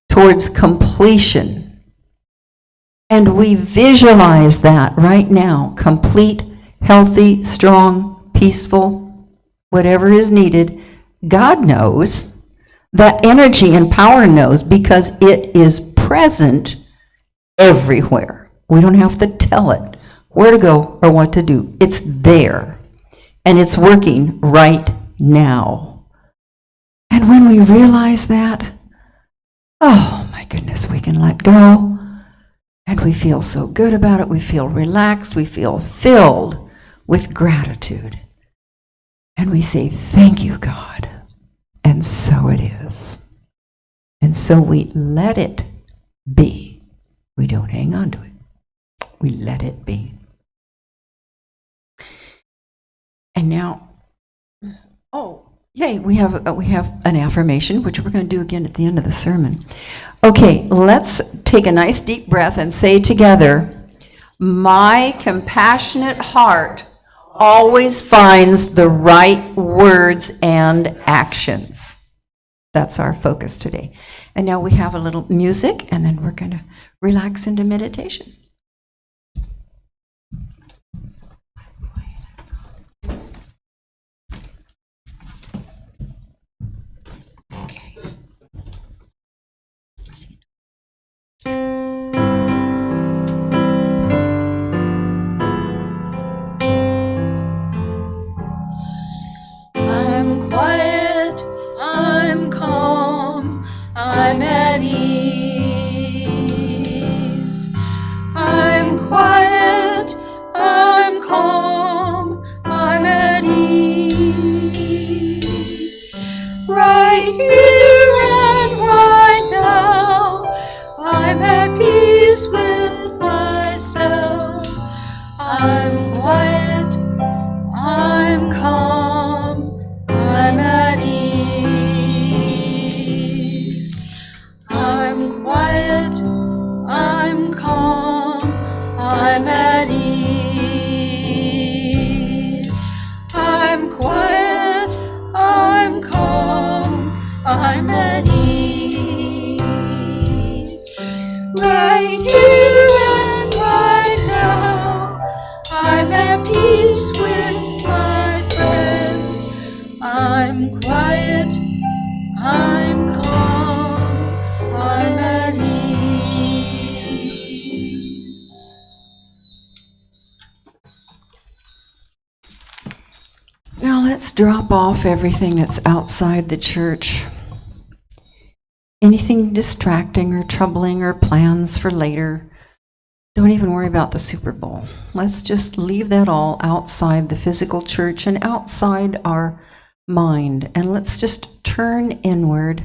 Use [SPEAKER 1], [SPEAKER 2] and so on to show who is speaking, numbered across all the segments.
[SPEAKER 1] towards completion. And we visualize that right now, complete, healthy, strong, peaceful, whatever is needed. God knows, that energy and power knows, because it is present everywhere. We don't have to tell it where to go or what to do. It's there, and it's working right now. And when we realize that, oh my goodness, we can let go, and we feel so good about it. We feel relaxed. We feel filled with gratitude. And we say, thank you, God. And so it is. And so we let it be. We don't hang on to it. We let it be. And now, yay, we have an affirmation, which we're going to do again at the end of the sermon. Okay, let's take a nice deep breath and say together, my compassionate heart always finds the right words and actions. That's our focus today. And now we have a little music, and then we're going to relax into meditation. Okay.
[SPEAKER 2] I'm quiet, I'm calm, I'm at ease. I'm quiet, I'm calm, I'm at ease. Right here and right now, I'm at peace with myself. I'm quiet, I'm calm, I'm at ease. I'm quiet, I'm calm, I'm at ease. I'm quiet, I'm calm, I'm at ease. Right here and right now, I'm at peace with myself. I'm quiet, I'm calm, I'm at ease.
[SPEAKER 1] Now let's drop off everything that's outside the church. Anything distracting or troubling or plans for later. Don't even worry about the Super Bowl. Let's just leave that all outside the physical church and outside our mind. And let's just turn inward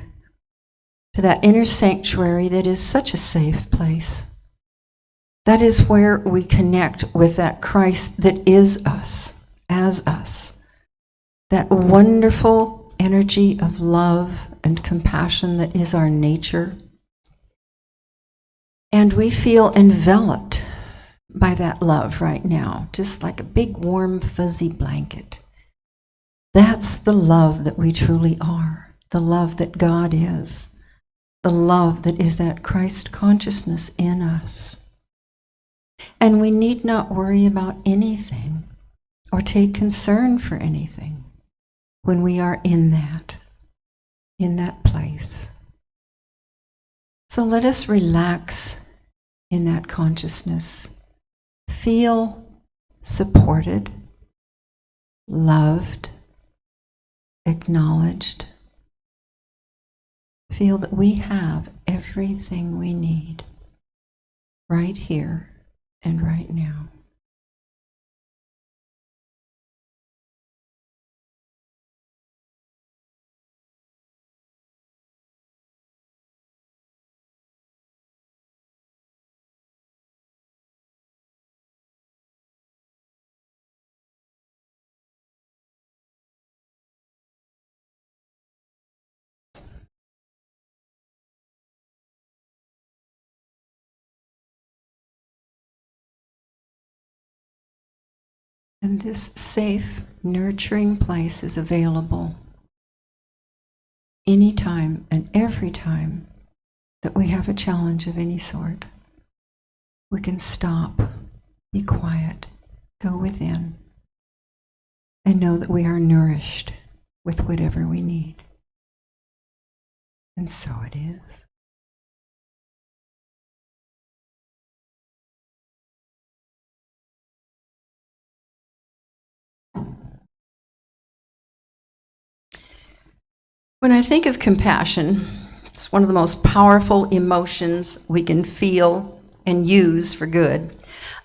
[SPEAKER 1] to that inner sanctuary that is such a safe place. That is where we connect with that Christ that is us, as us. That wonderful energy of love and compassion that is our nature. And we feel enveloped by that love right now, just like a big, warm, fuzzy blanket. That's the love that we truly are, the love that God is, the love that is that Christ consciousness in us. And we need not worry about anything or take concern for anything when we are in that place. So let us relax in that consciousness. Feel supported, loved, acknowledged. Feel that we have everything we need right here and right now. And this safe, nurturing place is available anytime and every time that we have a challenge of any sort, we can stop, be quiet, go within, and know that we are nourished with whatever we need. And so it is. When I think of compassion, it's one of the most powerful emotions we can feel and use for good.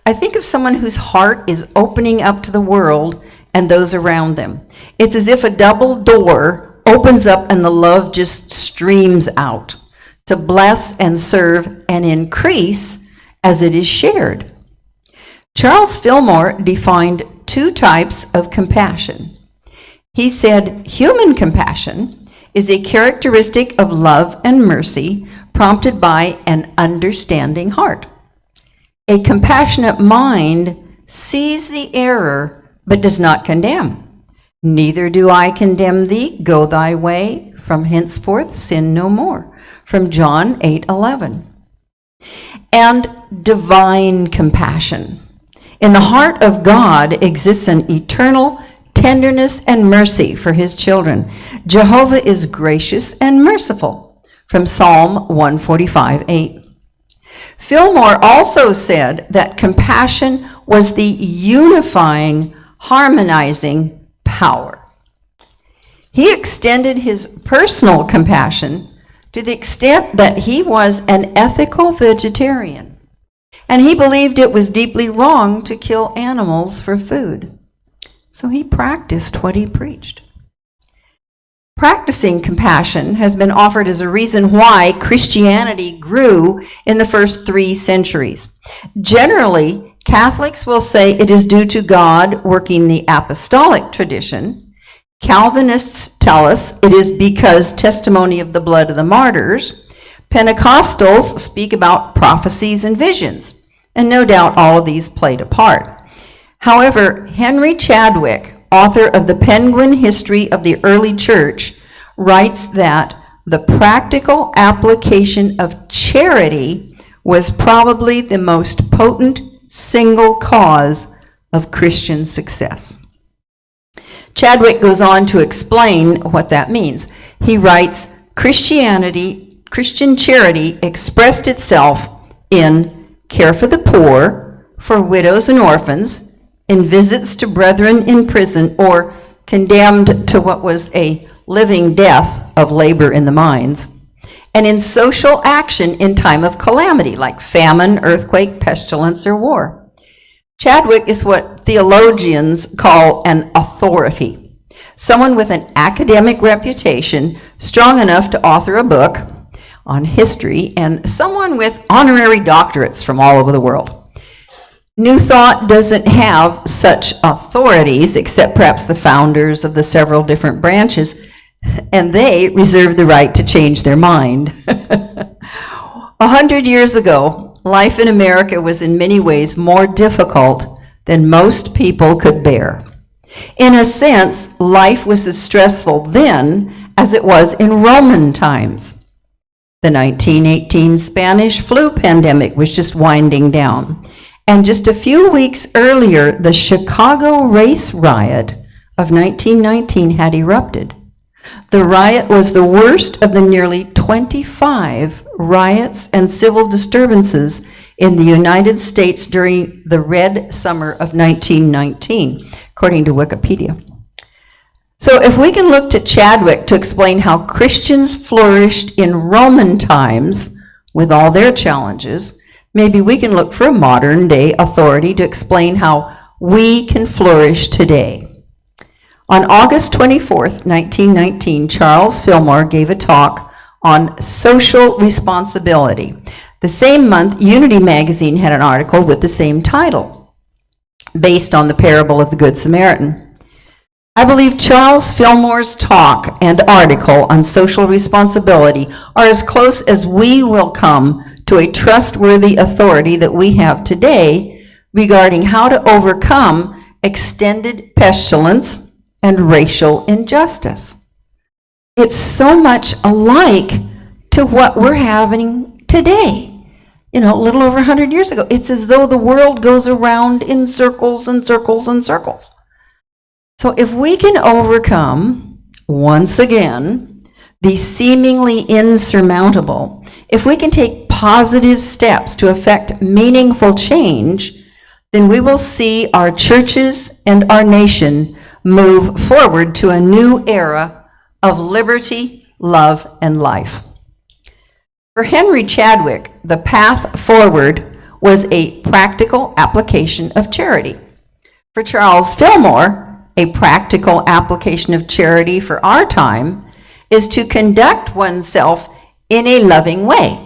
[SPEAKER 1] I think of someone whose heart is opening up to the world and those around them. It's as if a double door opens up and the love just streams out to bless and serve and increase as it is shared. Charles Fillmore defined two types of compassion. He said, human compassion is a characteristic of love and mercy prompted by an understanding heart. A compassionate mind sees the error but does not condemn. Neither do I condemn thee, go thy way, from henceforth sin no more. From John 8:11. And divine compassion. In the heart of God exists an eternal tenderness and mercy for his children. Jehovah is gracious and merciful, from Psalm 145:8. Fillmore also said that compassion was the unifying, harmonizing power. He extended his personal compassion to the extent that he was an ethical vegetarian, and he believed it was deeply wrong to kill animals for food. So he practiced what he preached. Practicing compassion has been offered as a reason why Christianity grew in the first 3 centuries. Generally, Catholics will say it is due to God working the apostolic tradition. Calvinists tell us it is because testimony of the blood of the martyrs. Pentecostals speak about prophecies and visions, and no doubt all of these played a part. However, Henry Chadwick, author of the Penguin History of the Early Church, writes that the practical application of charity was probably the most potent single cause of Christian success. Chadwick goes on to explain what that means. He writes, Christian charity expressed itself in care for the poor, for widows and orphans, in visits to brethren in prison or condemned to what was a living death of labor in the mines, and in social action in time of calamity like famine, earthquake, pestilence, or war. Chadwick is what theologians call an authority, someone with an academic reputation strong enough to author a book on history, and someone with honorary doctorates from all over the world. New Thought doesn't have such authorities, except perhaps the founders of the several different branches, and they reserve the right to change their mind. 100 years ago, life in America was in many ways more difficult than most people could bear. In a sense, life was as stressful then as it was in Roman times. The 1918 Spanish flu pandemic was just winding down. And just a few weeks earlier, the Chicago race riot of 1919 had erupted. The riot was the worst of the nearly 25 riots and civil disturbances in the United States during the Red Summer of 1919, according to Wikipedia. So if we can look to Chadwick to explain how Christians flourished in Roman times with all their challenges, maybe we can look for a modern-day authority to explain how we can flourish today. On August 24th, 1919, Charles Fillmore gave a talk on social responsibility. The same month, Unity magazine had an article with the same title, based on the parable of the Good Samaritan. I believe Charles Fillmore's talk and article on social responsibility are as close as we will come to a trustworthy authority that we have today regarding how to overcome extended pestilence and racial injustice. It's so much alike to to what we're having today. A little over 100 years ago. It's as though the world goes around in circles and circles and circles. So if we can overcome, once again, the seemingly insurmountable, if we can take positive steps to effect meaningful change, then we will see our churches and our nation move forward to a new era of liberty, love, and life. For Henry Chadwick, the path forward was a practical application of charity. For Charles Fillmore, a practical application of charity for our time is to conduct oneself in a loving way.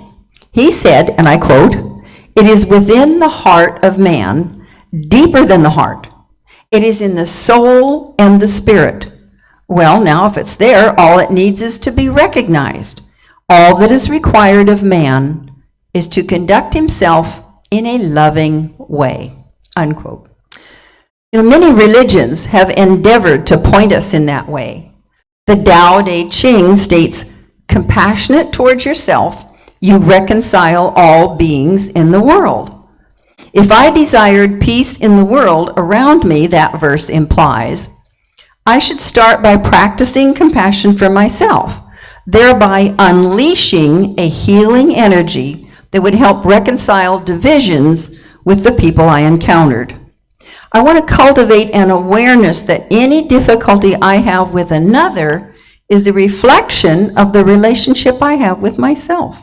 [SPEAKER 1] He said, and I quote, "It is within the heart of man, deeper than the heart. It is in the soul and the spirit. Well, now, if it's there, all it needs is to be recognized. All that is required of man is to conduct himself in a loving way," unquote. Many religions have endeavored to point us in that way. The Tao Te Ching states, "Compassionate towards yourself, you reconcile all beings in the world." If I desired peace in the world around me, that verse implies, I should start by practicing compassion for myself, thereby unleashing a healing energy that would help reconcile divisions with the people I encountered. I want to cultivate an awareness that any difficulty I have with another is a reflection of the relationship I have with myself.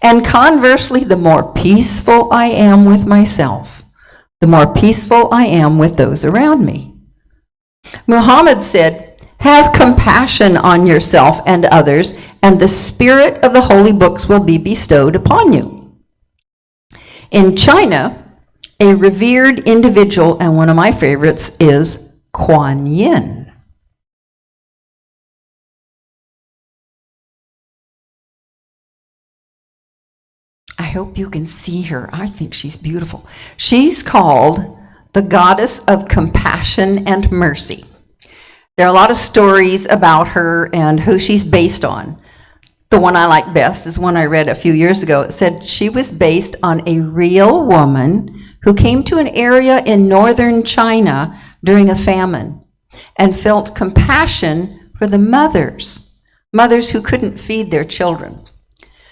[SPEAKER 1] And conversely, the more peaceful I am with myself, the more peaceful I am with those around me. Muhammad said, "Have compassion on yourself and others, and the spirit of the holy books will be bestowed upon you." In China, a revered individual, and one of my favorites, is Kuan Yin. I hope you can see her. I think she's beautiful. She's called the goddess of compassion and mercy. There are a lot of stories about her and who she's based on. The one I like best is one I read a few years ago. It said she was based on a real woman who came to an area in northern China during a famine and felt compassion for the mothers who couldn't feed their children.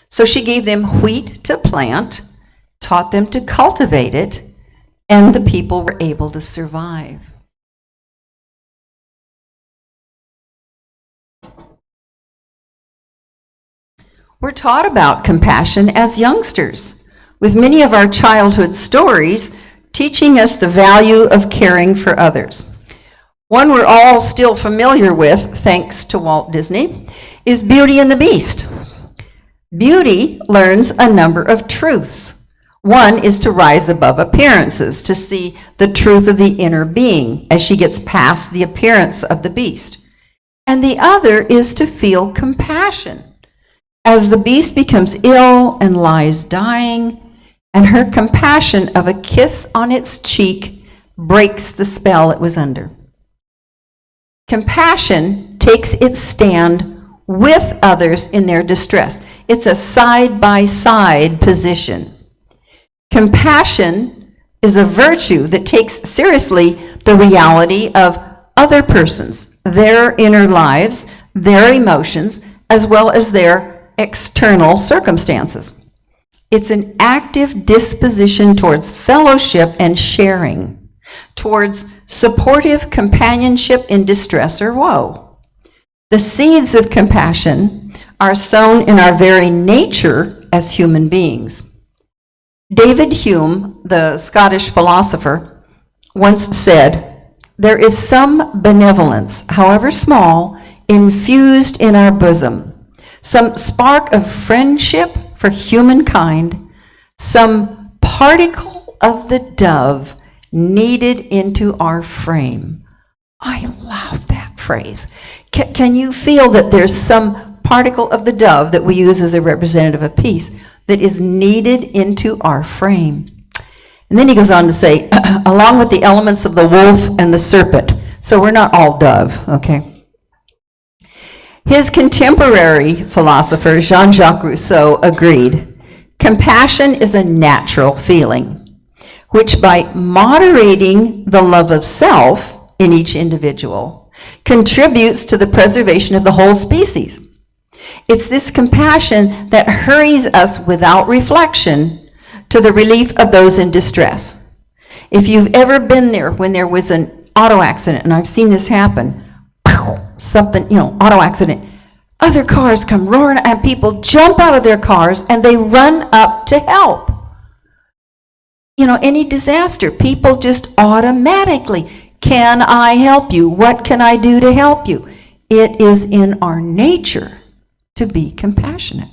[SPEAKER 1] So she gave them wheat to plant, taught them to cultivate it, and the people were able to survive. We're taught about compassion as youngsters, with many of our childhood stories teaching us the value of caring for others. One we're all still familiar with, thanks to Walt Disney, is Beauty and the Beast. Beauty learns a number of truths. One is to rise above appearances, to see the truth of the inner being as she gets past the appearance of the beast. And the other is to feel compassion as the beast becomes ill and lies dying, and her compassion of a kiss on its cheek breaks the spell it was under. Compassion takes its stand with others in their distress. It's a side-by-side position. Compassion is a virtue that takes seriously the reality of other persons, their inner lives, their emotions, as well as their external circumstances. It's an active disposition towards fellowship and sharing, towards supportive companionship in distress or woe. The seeds of compassion are sown in our very nature as human beings. David Hume, the Scottish philosopher, once said, "There is some benevolence, however small, infused in our bosom, some spark of friendship for humankind, some particle of the dove kneaded into our frame." I love that phrase. Can you feel that there's some particle of the dove that we use as a representative of peace that is kneaded into our frame? And then he goes on to say, along with the elements of the wolf and the serpent. So we're not all dove, okay? His contemporary philosopher, Jean-Jacques Rousseau, agreed, compassion is a natural feeling, which by moderating the love of self in each individual, contributes to the preservation of the whole species. It's this compassion that hurries us without reflection to the relief of those in distress. If you've ever been there when there was an auto accident, and I've seen this happen, something, auto accident, other cars come roaring and people jump out of their cars and they run up to help. Any disaster, people just automatically, can I help you? What can I do to help you? It is in our nature to be compassionate.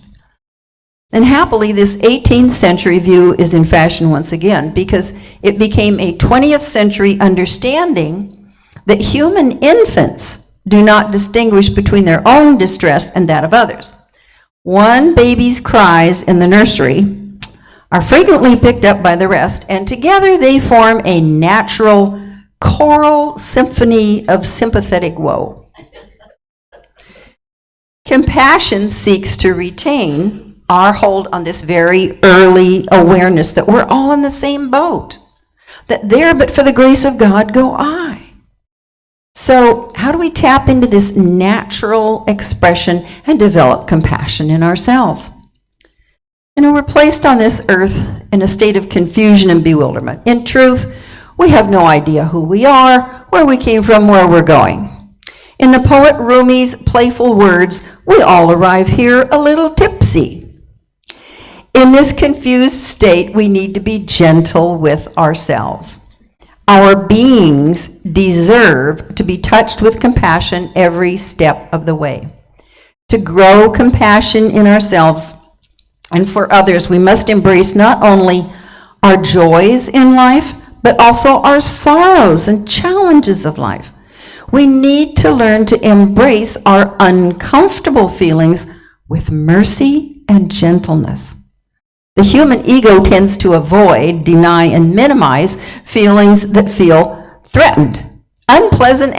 [SPEAKER 1] And happily, this 18th century view is in fashion once again because it became a 20th century understanding that human infants do not distinguish between their own distress and that of others. One baby's cries in the nursery are frequently picked up by the rest, and together they form a natural choral symphony of sympathetic woe. Compassion seeks to retain our hold on this very early awareness that we're all in the same boat, that there but for the grace of God go I. So how do we tap into this natural expression and develop compassion in ourselves? We're placed on this earth in a state of confusion and bewilderment. In truth, we have no idea who we are, where we came from, where we're going. In the poet Rumi's playful words, we all arrive here a little tipsy. In this confused state, we need to be gentle with ourselves. Our beings deserve to be touched with compassion every step of the way. To grow compassion in ourselves and for others, we must embrace not only our joys in life, but also our sorrows and challenges of life. We need to learn to embrace our uncomfortable feelings with mercy and gentleness. The human ego tends to avoid, deny, and minimize feelings that feel threatened. Unpleasant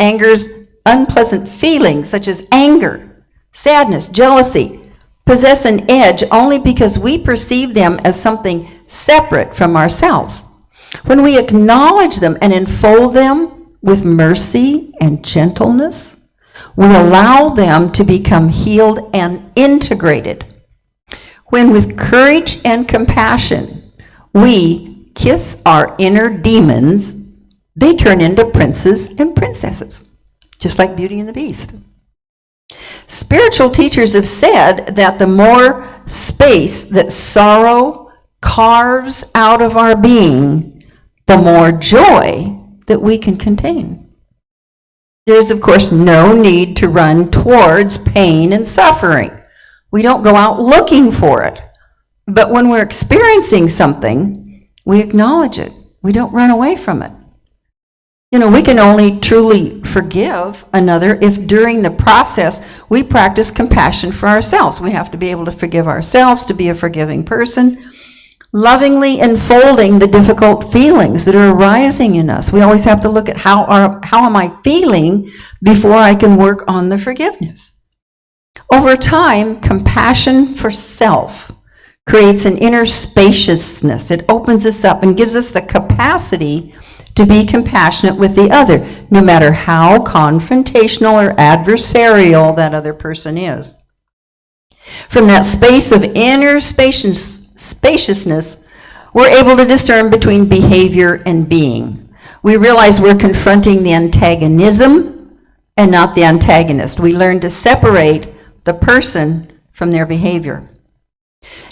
[SPEAKER 1] feelings such as anger, sadness, jealousy, possess an edge only because we perceive them as something separate from ourselves. When we acknowledge them and enfold them with mercy and gentleness, we allow them to become healed and integrated. When with courage and compassion, we kiss our inner demons, they turn into princes and princesses, just like Beauty and the Beast. Spiritual teachers have said that the more space that sorrow carves out of our being, the more joy that we can contain. There is, of course, no need to run towards pain and suffering. We don't go out looking for it. But when we're experiencing something, we acknowledge it. We don't run away from it. We can only truly forgive another if during the process we practice compassion for ourselves. We have to be able to forgive ourselves to be a forgiving person, lovingly enfolding the difficult feelings that are arising in us. We always have to look at how am I feeling before I can work on the forgiveness. Over time, compassion for self creates an inner spaciousness. It opens us up and gives us the capacity to be compassionate with the other, no matter how confrontational or adversarial that other person is. From that space of inner spaciousness, we're able to discern between behavior and being. We realize we're confronting the antagonism and not the antagonist. We learn to separate the person from their behavior.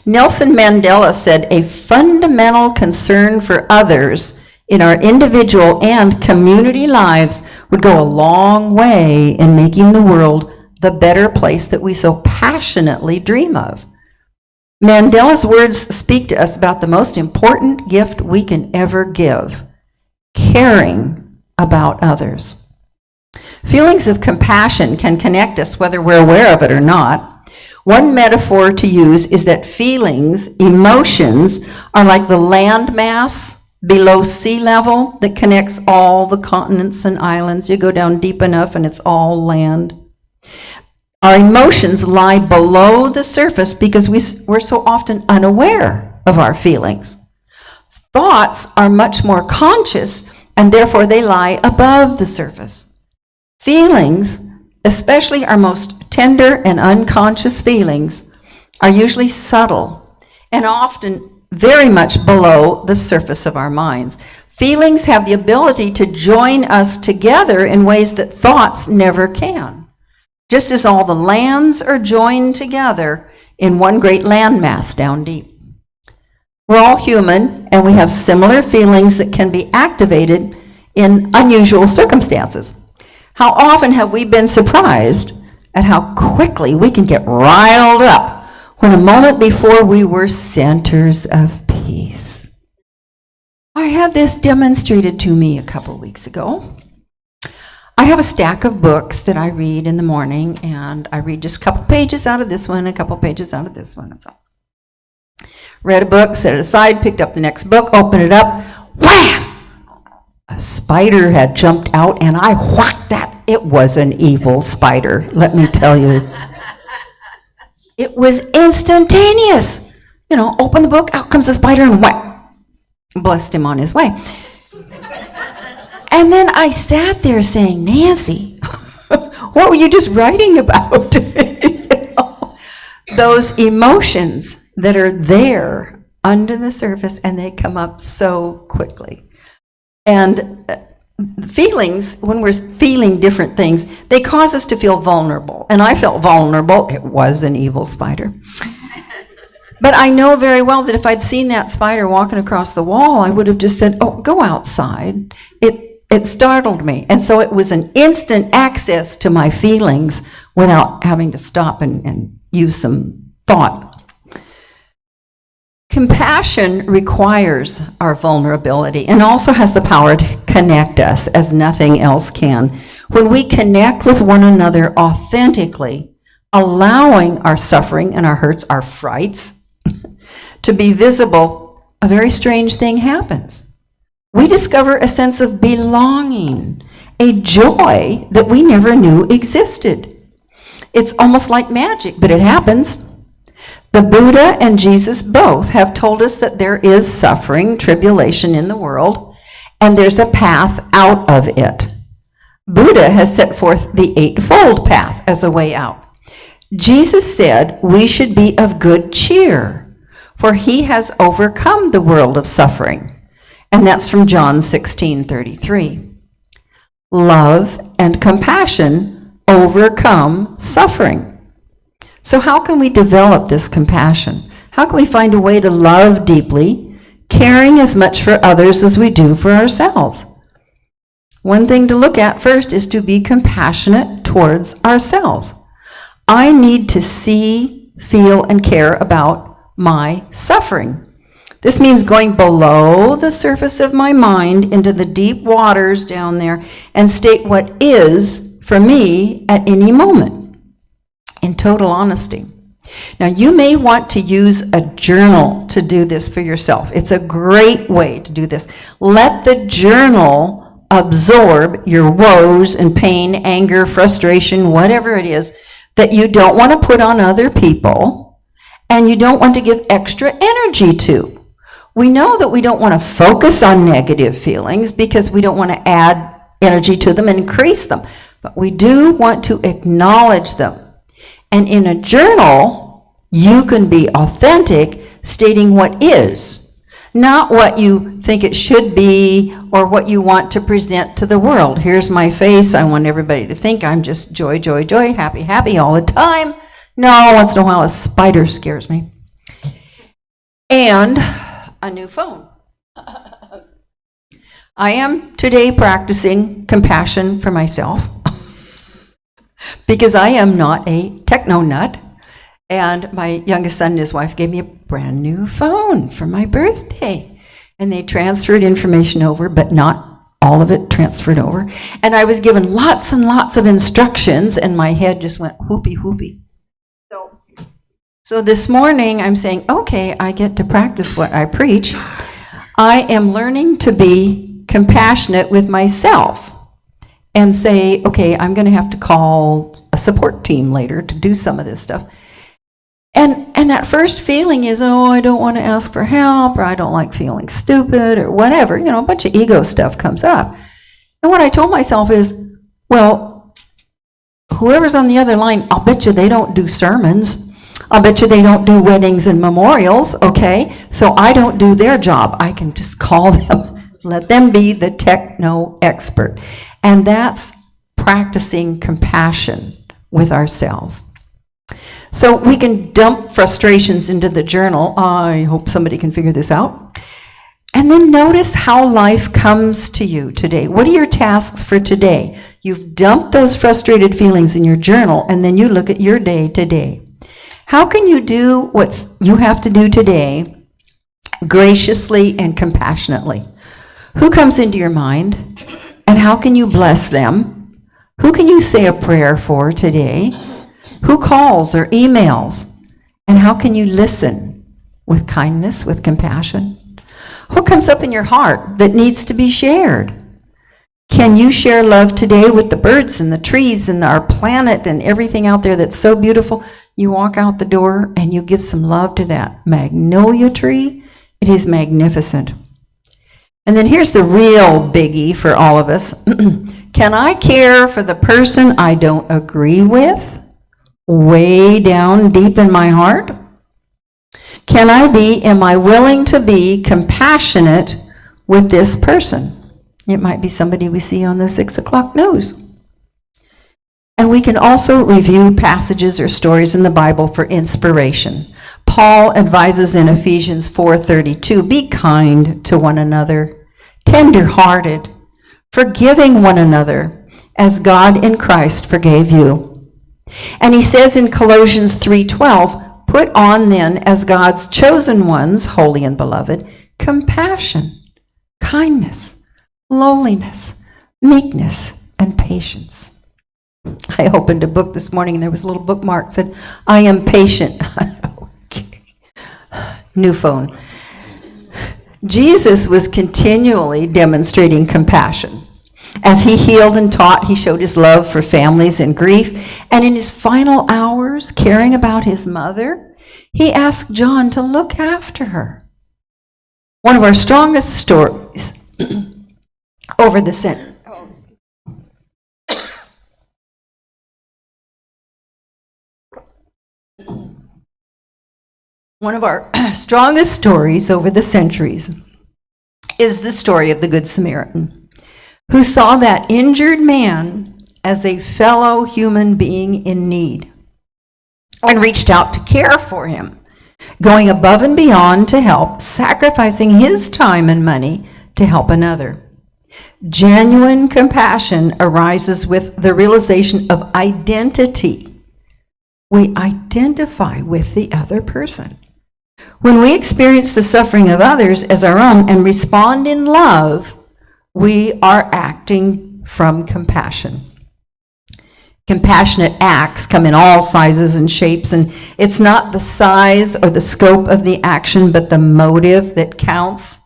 [SPEAKER 1] Nelson Mandela said, "A fundamental concern for others in our individual and community lives would go a long way in making the world the better place that we so passionately dream of." Mandela's words speak to us about the most important gift we can ever give: caring about others. Feelings of compassion can connect us whether we're aware of it or not. One metaphor to use is that feelings, emotions, are like the landmass below sea level that connects all the continents and islands. You go down deep enough and it's all land. Our emotions lie below the surface because we're so often unaware of our feelings. Thoughts are much more conscious, and therefore they lie above the surface. Feelings, especially our most tender and unconscious feelings, are usually subtle and often very much below the surface of our minds. Feelings have the ability to join us together in ways that thoughts never can. Just as all the lands are joined together in one great landmass down deep. We're all human, and we have similar feelings that can be activated in unusual circumstances. How often have we been surprised at how quickly we can get riled up when a moment before we were centers of peace? I had this demonstrated to me a couple weeks ago. I have a stack of books that I read in the morning, and I read just a couple pages out of this one, a couple pages out of this one, that's all. Read a book, set it aside, picked up the next book, opened it up, wham! A spider had jumped out, and I whacked that. It was an evil spider, let me tell you. It was instantaneous. You know, open the book, out comes the spider, and whack. Blessed him on his way. And then I sat there saying, Nancy, what were you just writing about? You know, those emotions that are there under the surface, and they come up so quickly. And feelings, when we're feeling different things, they cause us to feel vulnerable. And I felt vulnerable. It was an evil spider. But I know very well that if I'd seen that spider walking across the wall, I would have just said, oh, go outside. It startled me. And so it was an instant access to my feelings without having to stop and use some thought. Compassion requires our vulnerability and also has the power to connect us as nothing else can. When we connect with one another authentically, allowing our suffering and our hurts, our frights, to be visible, a very strange thing happens. We discover a sense of belonging, a joy that we never knew existed. It's almost like magic, but it happens. The Buddha and Jesus both have told us that there is suffering, tribulation in the world, and there's a path out of it. Buddha has set forth the Eightfold Path as a way out. Jesus said we should be of good cheer, for he has overcome the world of suffering. And that's from John 16:33. Love and compassion overcome suffering. So how can we develop this compassion? How can we find a way to love deeply, caring as much for others as we do for ourselves? One thing to look at first is to be compassionate towards ourselves. I need to see, feel, and care about my suffering. This means going below the surface of my mind into the deep waters down there and state what is for me at any moment, in total honesty. Now, you may want to use a journal to do this for yourself. It's a great way to do this. Let the journal absorb your woes and pain, anger, frustration, whatever it is that you don't want to put on other people and you don't want to give extra energy to. We know that we don't want to focus on negative feelings because we don't want to add energy to them and increase them. But we do want to acknowledge them. And in a journal, you can be authentic, stating what is, not what you think it should be or what you want to present to the world. Here's my face. I want everybody to think I'm just joy, joy, joy, happy, happy all the time. No, once in a while a spider scares me. And a new phone. I am today practicing compassion for myself because I am not a techno nut, and my youngest son and his wife gave me a brand new phone for my birthday, and they transferred information over, but not all of it transferred over, and I was given lots and lots of instructions, and my head just went whoopee whoopee. So this morning I'm saying, okay, I get to practice what I preach. I am learning to be compassionate with myself and say, okay, I'm going to have to call a support team later to do some of this stuff. And that first feeling is, oh, I don't want to ask for help, or I don't like feeling stupid, or whatever. A bunch of ego stuff comes up. And what I told myself is, well, whoever's on the other line, I'll bet you they don't do sermons. I'll bet you they don't do weddings and memorials, okay? So I don't do their job. I can just call them, let them be the techno expert. And that's practicing compassion with ourselves. So we can dump frustrations into the journal. I hope somebody can figure this out. And then notice how life comes to you today. What are your tasks for today? You've dumped those frustrated feelings in your journal, and then you look at your day today. How can you do what you have to do today graciously and compassionately? Who comes into your mind, and how can you bless them? Who can you say a prayer for today? Who calls or emails? And how can you listen with kindness, with compassion? What comes up in your heart that needs to be shared? Can you share love today with the birds and the trees and our planet and everything out there that's so beautiful? You walk out the door and you give some love to that magnolia tree. It is magnificent. And then here's the real biggie for all of us. Can I care for the person I don't agree with? Way down deep in my heart? Am I willing to be compassionate with this person? It might be somebody we see on the 6 o'clock news. And we can also review passages or stories in the Bible for inspiration. Paul advises in Ephesians 4:32, be kind to one another, tender-hearted, forgiving one another, as God in Christ forgave you. And he says in Colossians 3:12, put on then as God's chosen ones, holy and beloved, compassion, kindness, lowliness, meekness, and patience. I opened a book this morning and there was a little bookmark that said, I am patient. Okay. New phone. Jesus was continually demonstrating compassion. As he healed and taught, he showed his love for families in grief. And in his final hours, caring about his mother, he asked John to look after her. One of our strongest stories over the centuries. One of our strongest stories over the centuries is the story of the Good Samaritan, who saw that injured man as a fellow human being in need and reached out to care for him, going above and beyond to help, sacrificing his time and money to help another. Genuine compassion arises with the realization of identity. We identify with the other person. When we experience the suffering of others as our own and respond in love, we are acting from compassion. Compassionate acts come in all sizes and shapes, and it's not the size or the scope of the action, but the motive that counts.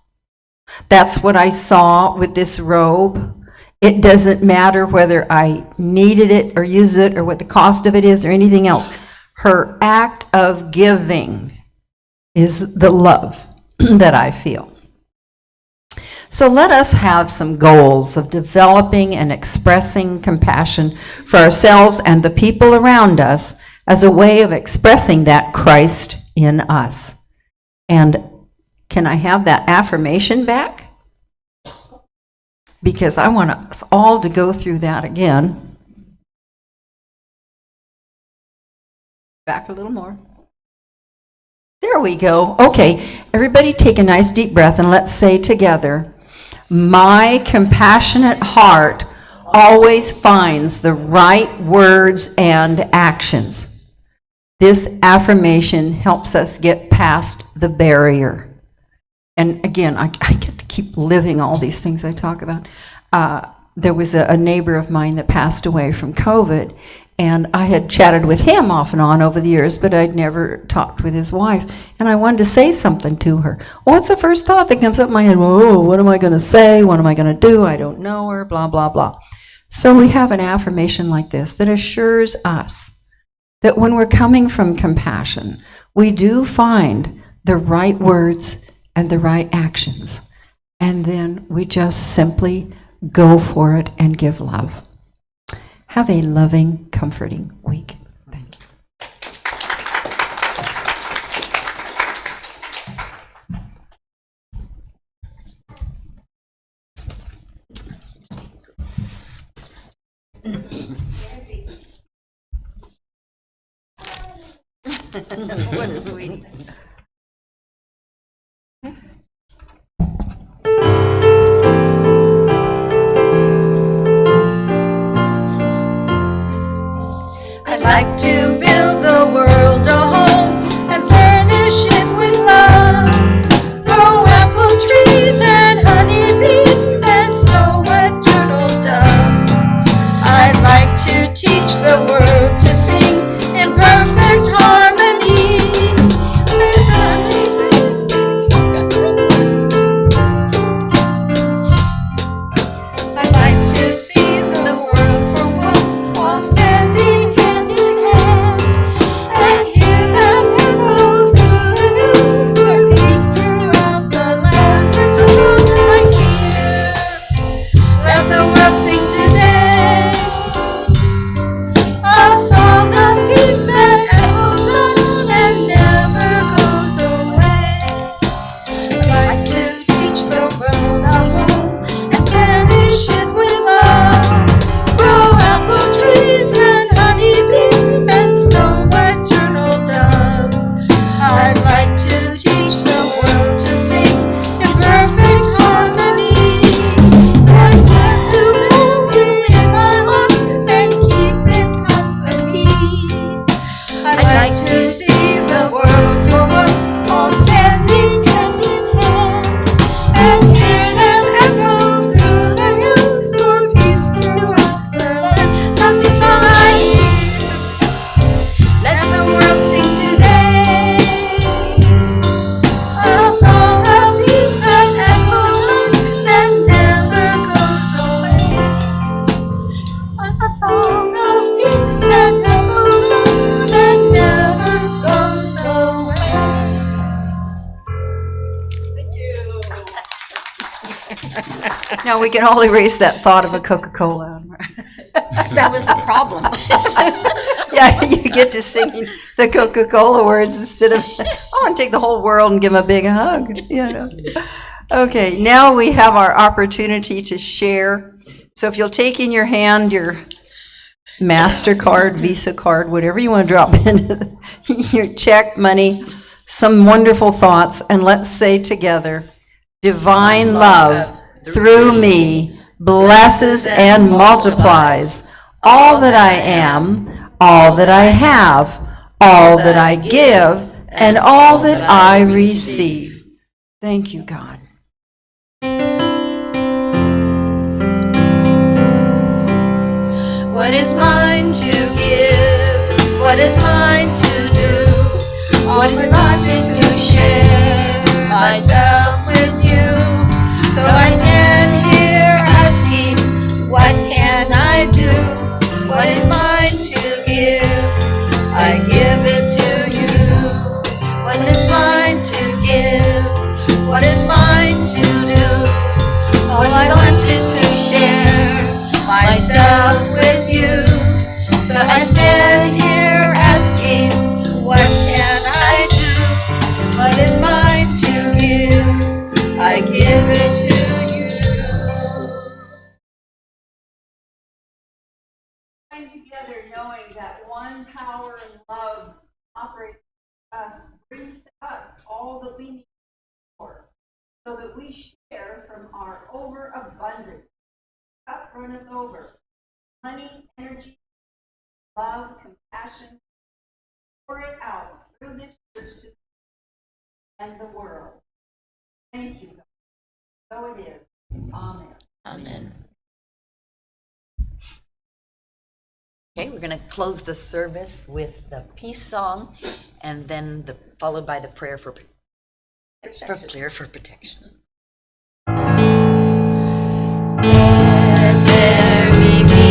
[SPEAKER 1] That's what I saw with this robe. It doesn't matter whether I needed it or use it or what the cost of it is or anything else. Her act of giving is the love that I feel. So let us have some goals of developing and expressing compassion for ourselves and the people around us as a way of expressing that Christ in us. And can I have that affirmation back? Because I want us all to go through that again. Back a little more. There we go. Okay, everybody take a nice deep breath and let's say together, my compassionate heart always finds the right words and actions. This affirmation helps us get past the barrier. And again, I get to keep living all these things I talk about. There was a neighbor of mine that passed away from COVID, and I had chatted with him off and on over the years, but I'd never talked with his wife. And I wanted to say something to her. What's the first thought that comes up in my head? Oh, what am I going to say? What am I going to do? I don't know her, blah, blah, blah. So we have an affirmation like this that assures us that when we're coming from compassion, we do find the right words and the right actions. And then we just simply go for it and give love. Have a loving, comforting week. Thank you. What a sweetie.
[SPEAKER 2] I'd like to build the world a home and furnish it with love. Grow apple trees and honeybees and snow-white turtle doves. I'd like to teach the world to sing in perfect harmony. With honeybees. I'd like to see the world for once all standing hand in hand and hear them echo through the hills for peace throughout the land. There's a song I hear. Let the world sing today. A song of peace that echoes on and never goes away. I'd like to teach the world a home and furnish it with love. Grow apple trees and honeybees and snow-white turtle doves. I'd like to teach the world to sing in perfect harmony. I'd like to hold you in my arms and keep it company. I'd like to see the world for once all standing hand in hand and hear them echo through the hills for peace throughout the land. That's the song I hear. Let the world sing today. A song of peace that echoes on and never goes away. A song of peace that echoes on and never goes away. Thank you.
[SPEAKER 1] Now we can all erase that thought of a Coca-Cola.
[SPEAKER 2] That was the problem.
[SPEAKER 1] Yeah, you get to singing the Coca-Cola words instead of, I want to take the whole world and give them a big hug, you know. Okay, now we have our opportunity to share. So if you'll take in your hand your MasterCard, Visa card, whatever you want to drop into your check, money, some wonderful thoughts, and let's say together, divine love through me blesses and multiplies all that I am, all that I have, all that I give, and all that I receive. Thank you, God.
[SPEAKER 2] What is mine to give? What is mine to do? All my life is to share myself with you. So I stand here asking, what can I do? What is mine to give? I give it to you. What is mine to give? What is mine to do? All I want is to share myself with you. So I stand here asking, what can I do? What is mine to give? I give it to you.
[SPEAKER 1] Together knowing that one power and love operates in us, brings to us all that we need for, so that we share from our overabundance. Cup runneth over. Money, energy, love, compassion, pour it out through this church to and the world. Thank you, God. So it is. Amen.
[SPEAKER 3] Amen. Okay, we're going to close the service with the peace song and then followed by the prayer for protection. Let there be peace.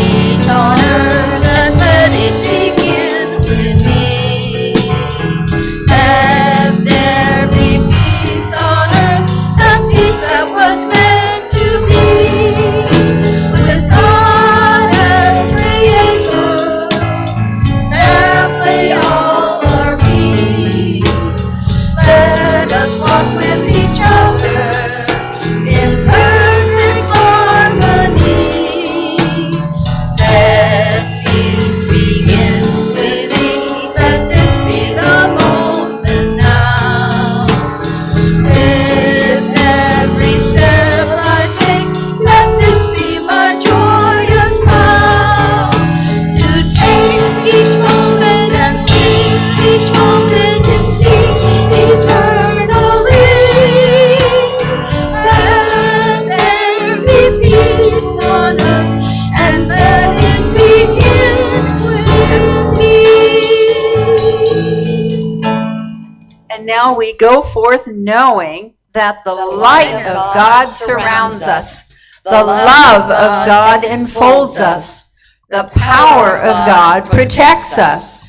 [SPEAKER 1] go forth knowing that the light of God surrounds us, the love of God enfolds us, the power of God protects us,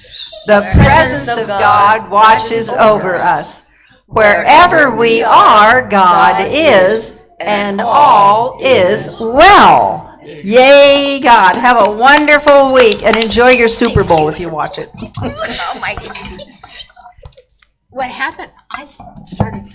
[SPEAKER 1] the presence of God watches over us. Wherever we are, God is, and all is well. Yay, God. Have a wonderful week and enjoy your Super Bowl if you watch it.
[SPEAKER 2] Oh my God. What happened? I started